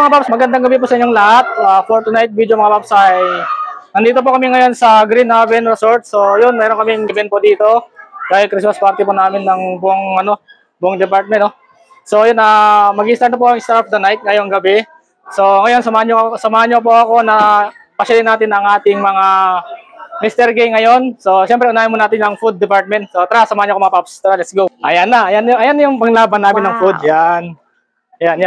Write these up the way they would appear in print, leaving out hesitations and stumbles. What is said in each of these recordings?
mga paps, magandang gabi po sa inyong lahat. For tonight video mga paps ay nandito po kami ngayon sa Green Haven Resort. So yun, meron kaming event po dito. Dahil Christmas party po namin ng buong department, no. So yun, mag-i-start na po ang Star of the Night ngayong gabi. So ngayon, samahan nyo po ako na pasyalin natin ang ating mga Mr. Gay ngayon. So syempre unahin mo natin ang food department. So tara, samahan nyo ako mga paps. Tara, let's go. Ayan na, ayan yung panglaban namin ng food. Yan. Yan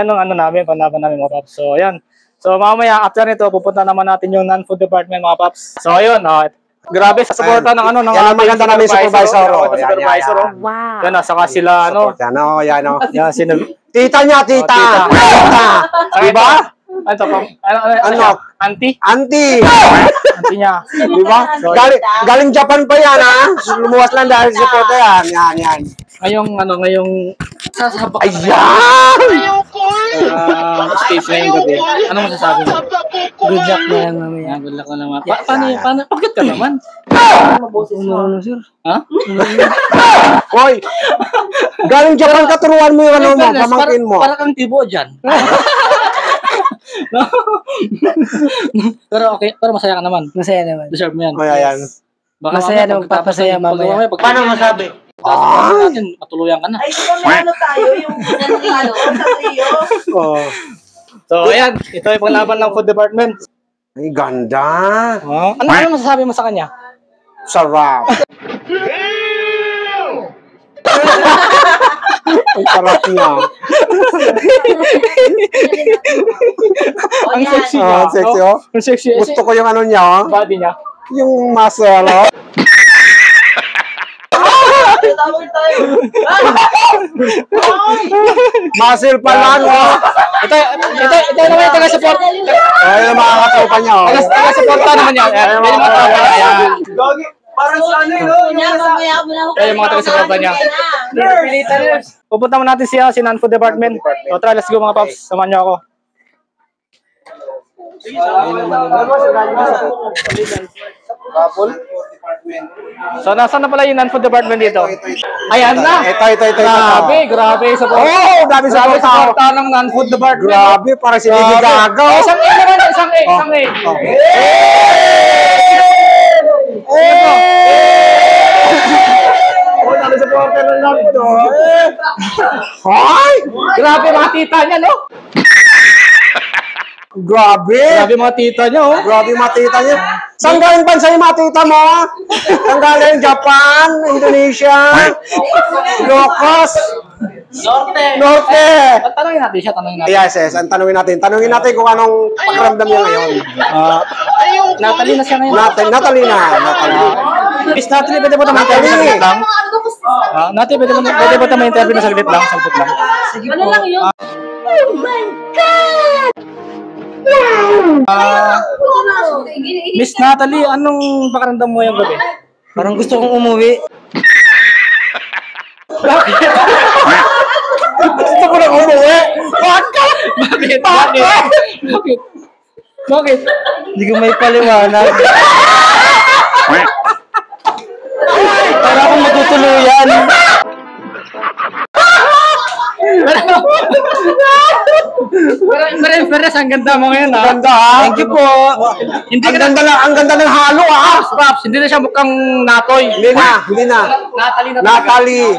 ang ano namin, panlaban namin mga paps. So, yan. So, mamaya, after nito, pupunta naman natin yung non-food department mga paps. So, ayun, grabe sa suporta ng ano, ng maganda namin supervisor. Supervisor. Wow. Yan, saka sila, ano. Yan. Yan, Tita niya, tita. Diba? Ano? Auntie? Auntie niya. Diba? Galing Japan pa yan, ha? Lumuwas lang dahil suporta yan. Yan. Ngayong sasabak ayan! Stage ngayong gabi. Ano masasabi mo? Good luck na yan, mamaya. Good luck na naman. Paano? Bakit ka naman? Umuro, sir. Ha? Hoy! Galing Japan ka, turuan mo yung ano mo, pamangkin mo. Para kang tibo dyan. Pero okay, pero masaya ka naman. Masaya naman. Deserve mo yan. Ayan. Masaya naman, papasaya mamaya. Paano masabi? Natin, matuluyan ka na. Ay, di ba may ano tayo, yung sa trio? Oh. So, ayan. Ito yung panglaban ng food department. Ay, ganda. Ano masasabi mo sa kanya? Sarap. Ang sarap niya. Ang sexy niya. Ang sexy, oh. Ang sexy. Gusto ko yung ano niya, oh. Body niya. Yung muscle, oh. Muscle pa lang, oh. Ito naman yung taga-support. Ay, yung mga katropa niya, oh. Taga-supporta naman yan. Ayan, may mga tropa. Ayan. Parang sa ano yun? Ayan yung mga taga-supporta niya. Pupunta mo natin si non-food department. So tara, let's go mga paps. Samahan niyo ako. So nasaan na pala yung non-food department dito? Ayan na. Ito. Grabe. Oh, dami sa Suporta ng non-food department. Grabe, para si Lady Gaga. Isang A naman, isang A. Dami sa supporter ng non-food. Hoy! Grabe mga tita niya, no? Grabe Mga tita niya, oh. Grabe mga tita niya. Saan galing bansa yung mga tita mo? Saan galing? Japan? Indonesia? Locos? Norte. Tanungin natin siya. Yes. Ang tanungin natin kung anong pakiramdam niya ngayon. Natalie na siya ngayon. Natalie na. Miss Natalie, pwede ba tayo saglit lang? Natalie, pwede ba tayo interview na saglit lang? Ano lang yun? Oh my God! Miss Natalie, anong pakiramdam mo yung gabi? Parang gusto kong umuwi. Gusto ko lang umuwi. Bakit? Hindi ko may paliwanag. Para akong matutuluyan. Pero ang ganda mo ngayon, ha? Ganda, ha? Thank you po. Ang ganda ng halo, ha? Paps, hindi na siya mukhang natoy. Hindi na. Natalie.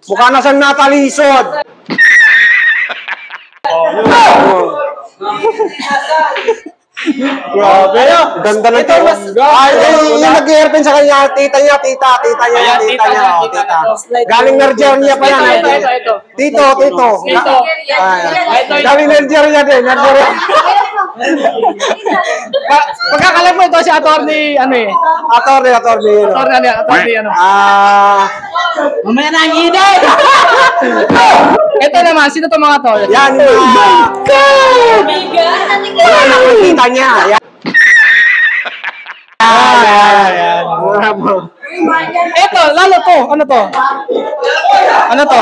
Mukha na siyang Natalie Isod. Grabe. Ganda ng ito. Yung nag-airpen sa kanya, tita niya. Galing Nigeria pa yan. Tito. Galing Nigeria din. Pagkakalam mo ito si attorney, Attorney. Mamaya na ang inay! Ito naman, sino to mga to? Yan. Wala na kung tita niya. Yan. Ito, lalo to. Ano to?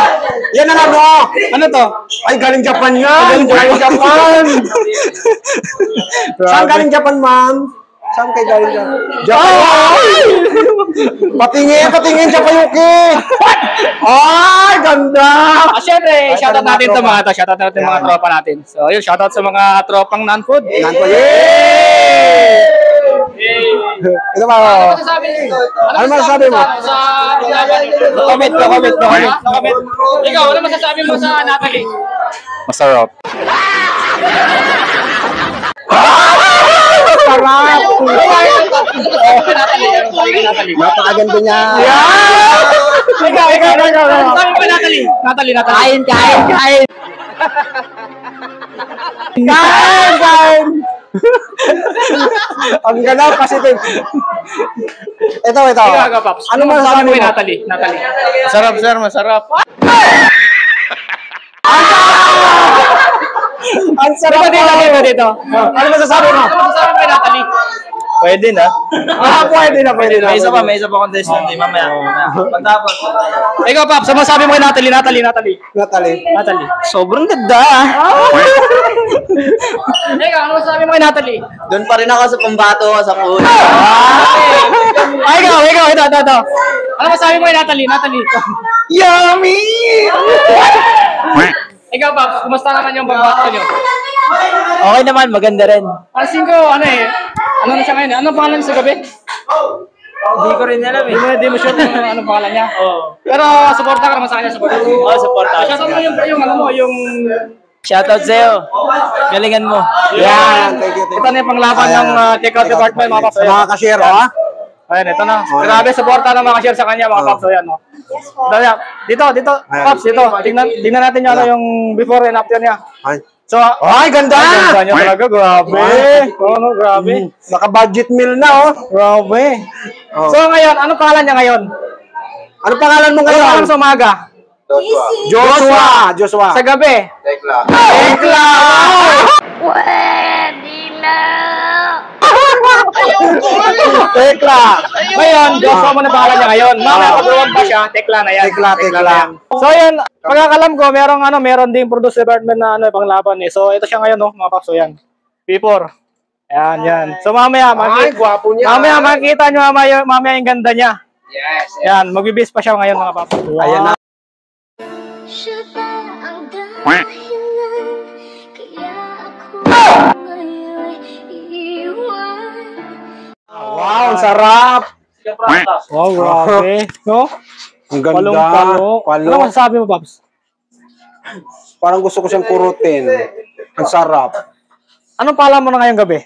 Yan ang ano. Ano to? Ay, galing Japan yan. Galing Japan. Saan galing Japan, ma'am? Saan kayo galing dyan? Patingin, Japayuki! Ay, ganda! Syempre, Ay, shoutout mga natin to tropa. mga to. Shoutout natin mga Yan. tropa natin. So, yun, shoutout sa mga tropang non-food. Yay! Ito ba? Ano masasabi mo? Comment. Ikaw, ano masasabi mo sa Natalie? Masarap. Sarap! Natalie. Napakaganda niya. Ikaw. Ano sabi mo kay Natalie? Natalie. Kain! Kain! Ang ganda, positive. Ito. Ikaw, Paps. Ano masasabi mo? kay Natalie? Masarap, sir. Masarap. Ang sarap Dito. Ano masasabi mo? Ano masasabi mo kay Natalie? Pwede na. Pwede na. May isa pa contestant. Mamaya. Pagtapos. Ikaw, Paps. Ano masasabi mo kay Natalie? Natalie. Sobrang ganda. Ikaw, ano masasabi mo kay Natalie? Doon pa rin ako sa pambato sa food. Ikaw. Ito. Ano masasabi mo kay Natalie? Yummy! Ikaw, Paps. Kumusta naman yung pagbato nyo? Okay naman, maganda rin. Pansin ko, ano na siya ngayon? Ano pangalan niya sa gabi? Hindi ko rin alam eh. Hindi mo sure kung ano pangalan niya. Pero supporta ka naman sa kanya, supporta. Supporta. Shoutout mo yung Shoutout sa'yo. Galingan mo. Yan, thank you. ito na yung panglaban ng takeout department, mga Paps. Mga cashier, ha? Ayan, ito na. Grabe, supporta ng mga share sa kanya, mga Paps. Ayan, no. Dito, Paps, dito. Tingnan natin yung before and after niya. Ay. So, Ay, ganda! ganda niya talaga, grabe. Grabe. Naka-budget meal na, oh. Grabe. Oh. So, ngayon, ano pangalan niya ngayon? Ano pangalan mo Ano ngayon? pangalan sa umaga? Joshua. Sa gabi? Tekla. Tekla. Ngayon, Joshua mo na pangalan niya ngayon. Mamaya pag-uwan pa siya, Tekla na yan. Tekla. So yun, pagkakalam ko, meron ding produce department na panglaban eh. So ito siya ngayon, no, mga Paps. So yan, P4. Yan. So mamaya, Ay, gwapo niya. mamaya makikita nyo mamaya yung ganda niya. Yes. Yan, magbibis pa siya ngayon, mga Paps. Ayan na. Siya ba ang dahilan kaya ako ngayon iiwan? Wow, ang sarap. Wow, grabe. No? Ang ganda. Palong-palo. Ano masasabi mo, Paps? Parang gusto ko siyang kurutin. Ang sarap. Anong pala mo na ngayong gabi?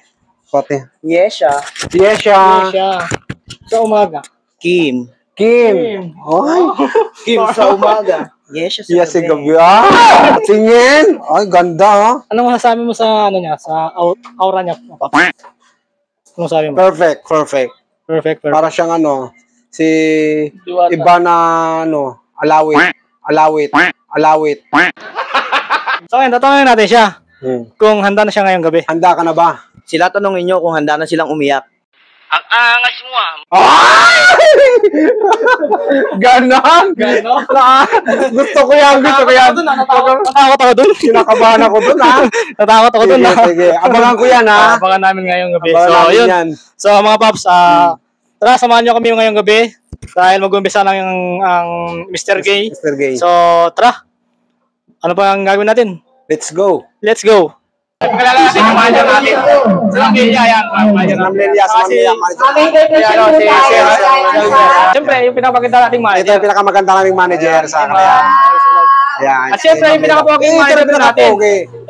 Pati. Yesha. Yesha. Siya. Sa umaga. Kim. Kim. Ay. Kim sa umaga. Yesha sa Yes, si gabi. Ah! Tingin. Ay, ganda, ha? Anong masasabi mo sa sa aura niya? Anong sabi mo? Perfect. Perfect. Para siyang si Diwata. iba na alawit. So, ayun, tatanungin natin siya Hmm. kung handa na siya ngayong gabi. Handa ka na ba? Sila tanongin nyo kung handa na silang umiyak. Ganon. Gusto ko yan. Natakot ako dun. Kinakabahan ako dun, ha? Natakot ako dun. Sige. Abangan ko yan, ha? Abangan namin ngayong gabi. Abangan So, namin yun. yan. So, mga Paps, tara, samahan nyo kami ngayong gabi dahil mag-umpisa lang ang Mr. Gay. Mr. Gay. So, tara. Ano pa ang gagawin natin? Let's go. Let's go. Pagkalala natin yung manager natin. Sa Lambelia, yan. Siyempre, yung pinapakita nating Ito manager. yung pinakamaganda naming manager sa kanila. Yan. At siyempre, yung pinakapoging manager natin.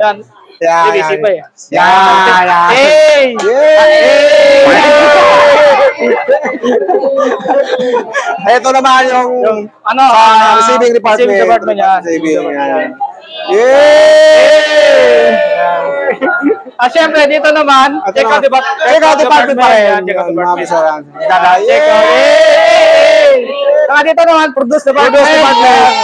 Yan. Yan. BBC pa eh. Yan. Hey! Ito naman yung Ano? receiving department. Receiving department yan. Receiving, yan. Yay! At syempre, dito naman, check out department. Check out department pa rin. Check out Mga department. bisaran. Check out. Yay! Saka dito naman, produce department. Produce department.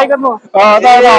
Ikot mo. Oh, tama.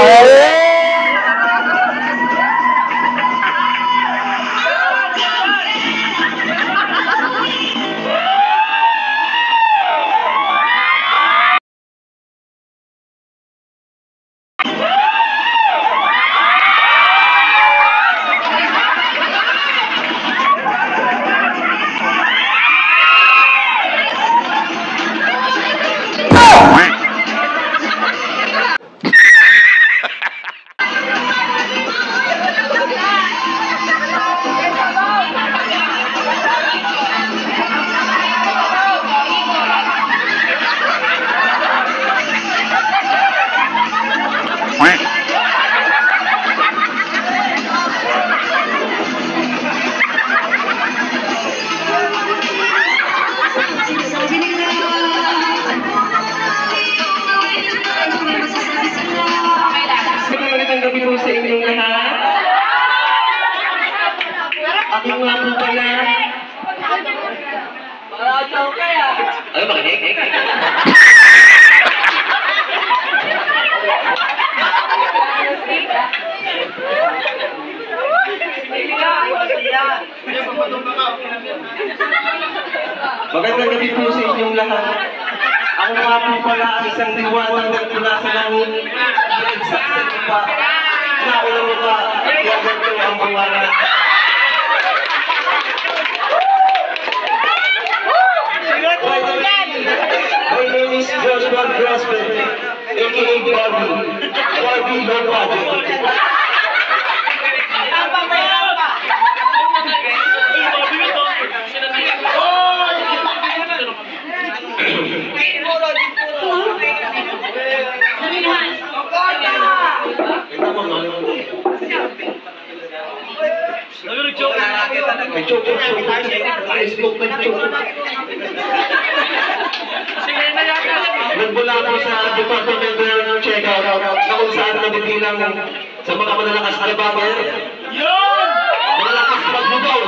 marinig? Magandang gabi po sa inyong lahat. Ako nga po pala ang isang diwatang nagmula sa langit. Nagsaksag pa. Naulang mo ka. Kaya ganito ang buwanan. My name is Joshua Grosper, aka Barbie. Barbie Barbie. Nagmula ako sa departmental checkout na kung saan nabibilang sa mga malalakas na bagay, malalakas magbugaw,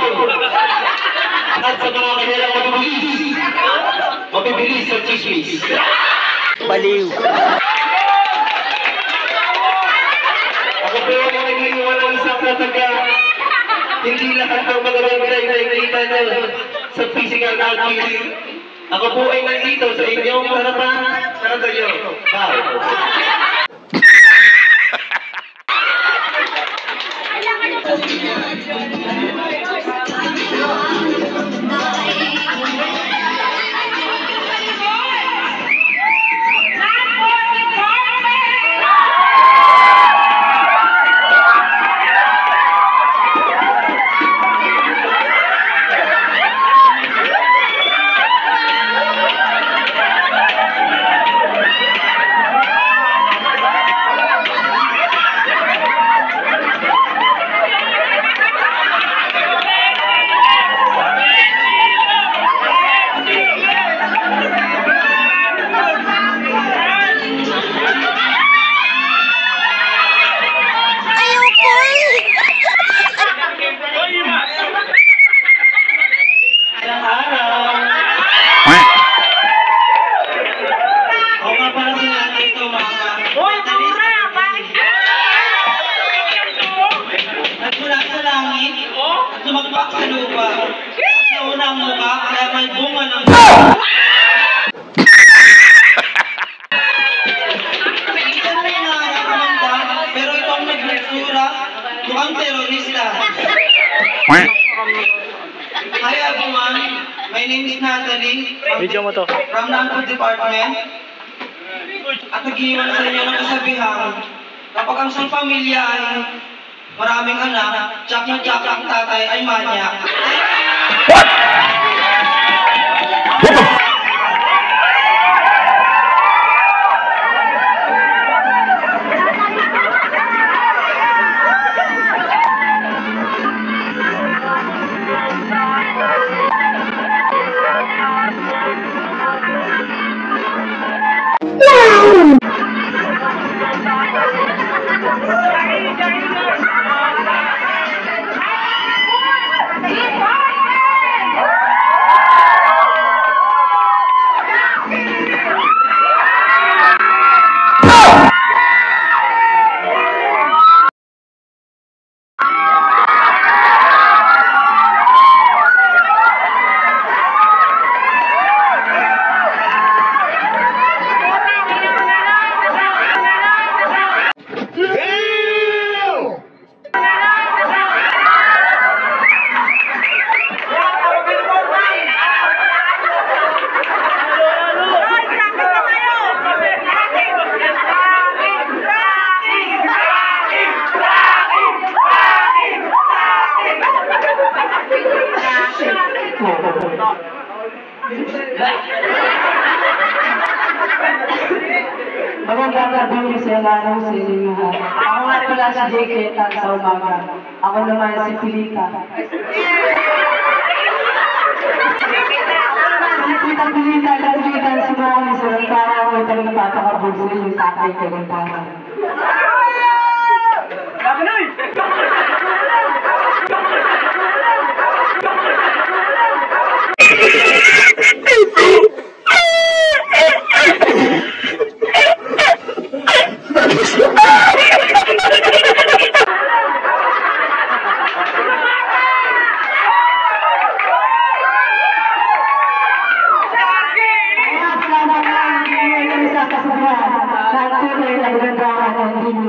at sa mga kanilang mabibilis sa chismis. Baliw. Ako po ang nag-iwan ng isang kataga. Hindi lahat ng mga bagay na nakikita niyo sa physical activity. Ako po ay nandito sa inyong harapan. Sarado niyo. Bye. Nagmula sa langit at lumagpak sa lupa. Nauna ang mukha kaya may bunga ng Minsan may nararamanda, pero ito ang naglutsura, mukhang terorista. Hi everyone, my name is Natalie Video mo to. from Nangkod Department. At nag-iwan sa inyo ng kasabihan, kapag ang isang pamilya ay maraming anak, tsak na tsak ang tatay ay manyak. Magandang gabi sa laraw sa inyong lahat. Ako nga pala si JK Tan sa umaga. Ako naman si Pilita. Si Tita Pilita, nagpilitan si Mami sa para ako ito nagpapakabog sa inyong tatay kagantahan.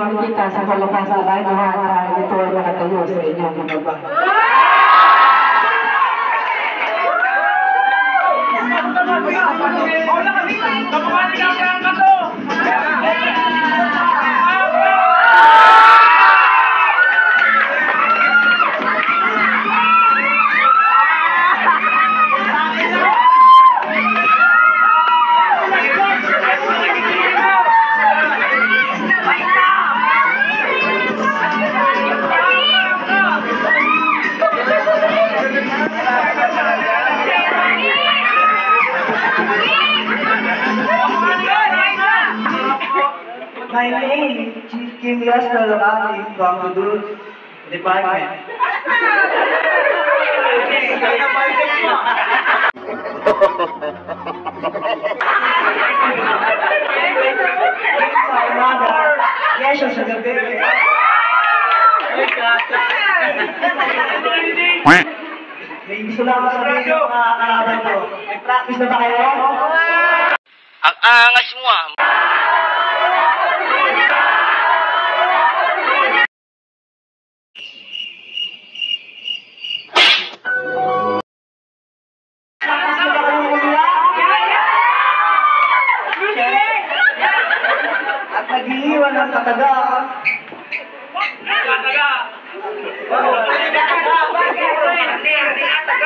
makikita sa kalakasan ay lahat ito ay nakatayo sa inyong mga bahay. My name is Chief Kim Yasnalakani from the department. Sa umaga, yesyo sa gabi. May gusto lang ako sabihin sa mga kalaban ko. Nag-practice na ba kayo? Ang angas mo ah. At nag-iiwan ng kataga.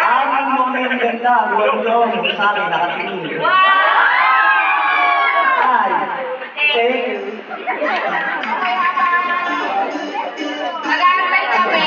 Ang inyong may ganda, buwan-buwan, sa akin nakatingin. Ay, thank you. Mag-aantay kami.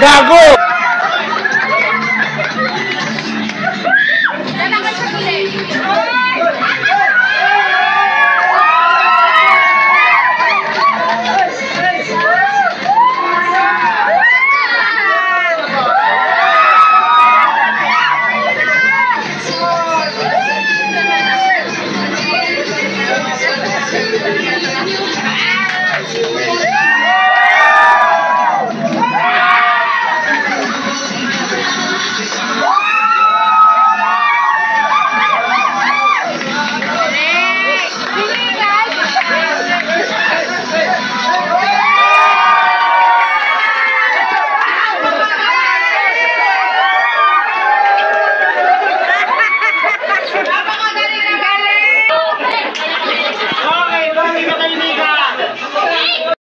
Gago!